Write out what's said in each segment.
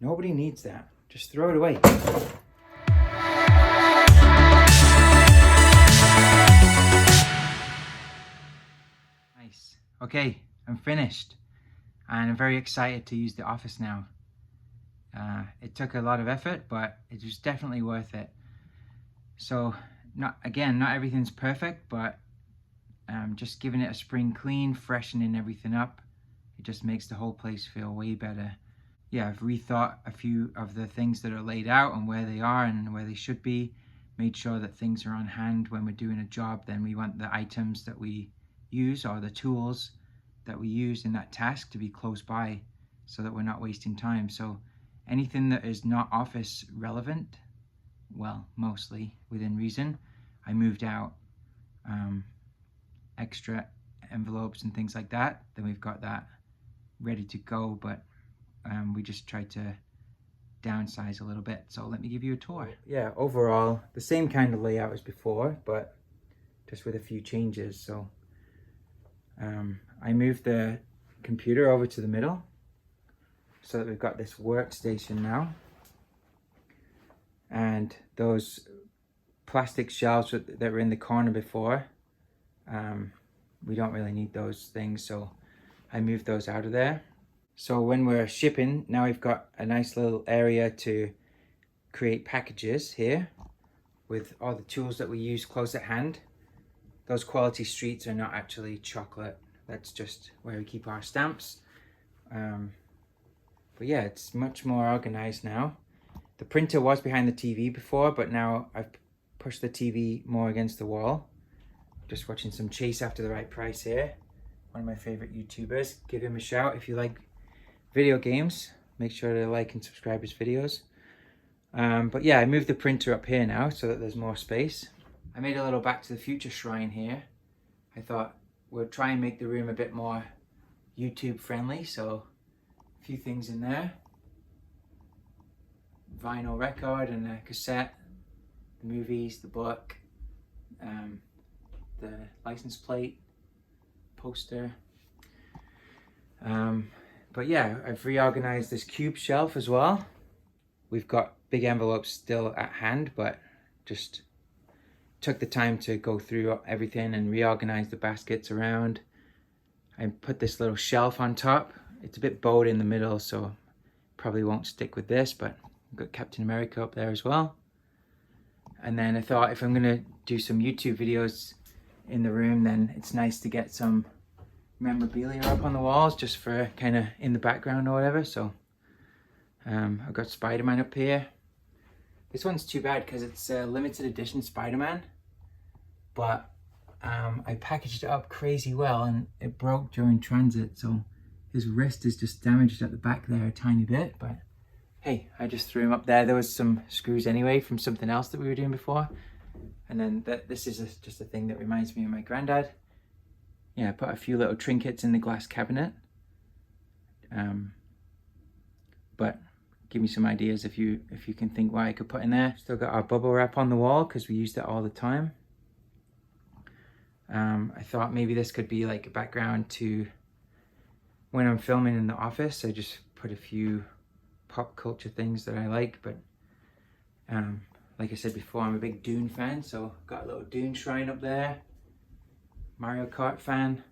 Nobody needs that. Just throw it away. Nice. Okay, I'm finished. And I'm very excited to use the office now. It took a lot of effort, but it was definitely worth it. So, not everything's perfect, but just giving it a spring clean, freshening everything up, it just makes the whole place feel way better. Yeah, I've rethought a few of the things that are laid out and where they are and where they should be. Made sure that things are on hand when we're doing a job. Then we want the items that we use or the tools that we use in that task to be close by so that we're not wasting time. So anything that is not office relevant, well, mostly within reason, I moved out. Extra envelopes and things like that, then we've got that ready to go, but we just tried to downsize a little bit. So let me give you a tour. Yeah, overall the same kind of layout as before, but just with a few changes. So I moved the computer over to the middle so that we've got this workstation now, and those plastic shelves that were in the corner before, we don't really need those things, so I moved those out of there. So when we're shipping, now we've got a nice little area to create packages here with all the tools that we use close at hand. Those quality streets are not actually chocolate, that's just where we keep our stamps. But yeah, it's much more organized now. The printer was behind the TV before, but now I've pushed the TV more against the wall. Just watching some Chase After the Right Price here. One of my favorite YouTubers. Give him a shout if you like video games. Make sure to like and subscribe his videos. But yeah, I moved the printer up here now so that there's more space. I made a little Back to the Future shrine here. I thought we'll try and make the room a bit more YouTube friendly, so a few things in there. Vinyl record and a cassette, the movies, the book, the license plate, poster. But yeah, I've reorganized this cube shelf as well. We've got big envelopes still at hand, but just took the time to go through everything and reorganize the baskets around. I put this little shelf on top. It's a bit bowed in the middle, so probably won't stick with this, but I've got Captain America up there as well. And then I thought if I'm gonna do some YouTube videos in the room, then it's nice to get some memorabilia up on the walls just for kind of in the background or whatever. So I've got Spider-Man up here. This one's too bad because it's a limited edition Spider-Man, but I packaged it up crazy well and it broke during transit, so his wrist is just damaged at the back there a tiny bit, but hey, I just threw him up there. There was some screws anyway from something else that we were doing before. And then this is just a thing that reminds me of my granddad. Yeah, I put a few little trinkets in the glass cabinet. But give me some ideas if you can think what I could put in there. Still got our bubble wrap on the wall because we used it all the time. I thought maybe this could be like a background to when I'm filming in the office. I just put a few pop culture things that I like, but like I said before, I'm a big Dune fan, so got a little Dune shrine up there. Mario Kart fan.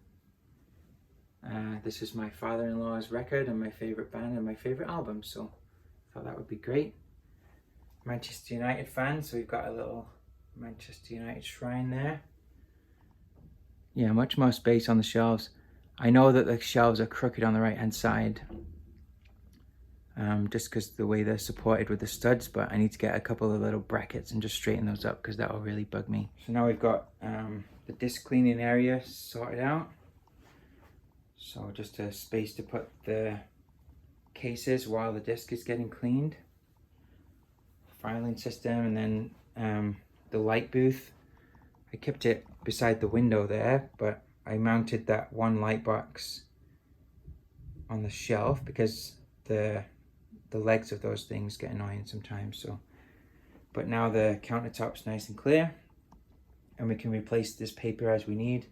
This is my father-in-law's record and my favorite band and my favorite album, so I thought that would be great. Manchester United fan, so we've got a little Manchester United shrine there. Yeah, much more space on the shelves. I know that the shelves are crooked on the right hand side, just because the way they're supported with the studs, but I need to get a couple of little brackets and just straighten those up because that will really bug me. So now we've got the disc cleaning area sorted out. So just a space to put the cases while the disc is getting cleaned. Filing system, and then the light booth. I kept it beside the window there, but I mounted that one light box on the shelf because the legs of those things get annoying sometimes. So, but now the countertop's nice and clear, and we can replace this paper as we need.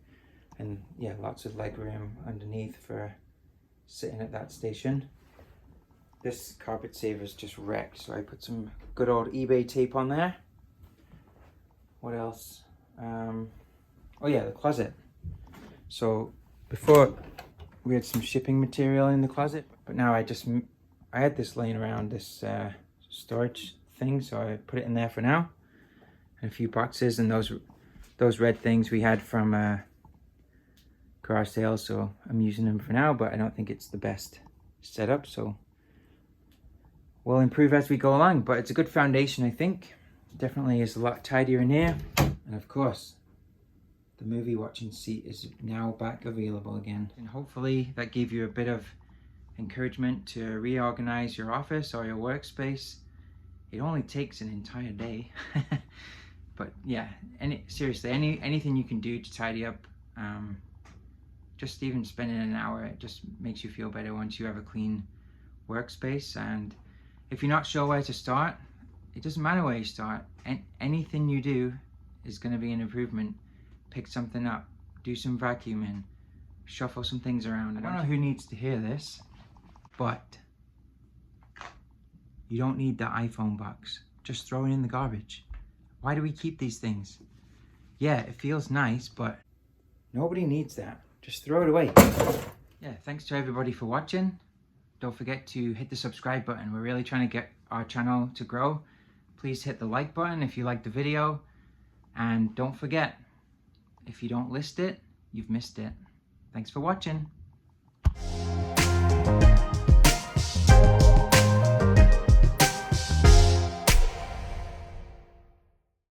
And yeah, lots of leg room underneath for sitting at that station. This carpet saver is just wrecked, so I put some good old eBay tape on there. What else? Oh yeah, the closet. So before we had some shipping material in the closet, but now I had this laying around, this storage thing, so I put it in there for now. And a few boxes, and those red things we had from garage sales, so I'm using them for now, but I don't think it's the best setup, so we'll improve as we go along. But it's a good foundation, I think. Definitely is a lot tidier in here. And of course, the movie watching seat is now back available again. And hopefully that gave you a bit of encouragement to reorganize your office or your workspace. It only takes an entire day. But yeah, seriously, anything you can do to tidy up, just even spending an hour, it just makes you feel better once you have a clean workspace. And if you're not sure where to start, it doesn't matter where you start. Anything you do is going to be an improvement. Pick something up, do some vacuuming, shuffle some things around. I don't know who needs to hear this, but you don't need the iPhone box. Just throw it in the garbage. Why do we keep these things? Yeah, it feels nice, but nobody needs that. Just throw it away. Yeah, thanks to everybody for watching. Don't forget to hit the subscribe button. We're really trying to get our channel to grow. Please hit the like button if you liked the video. And don't forget, if you don't list it, you've missed it. Thanks for watching.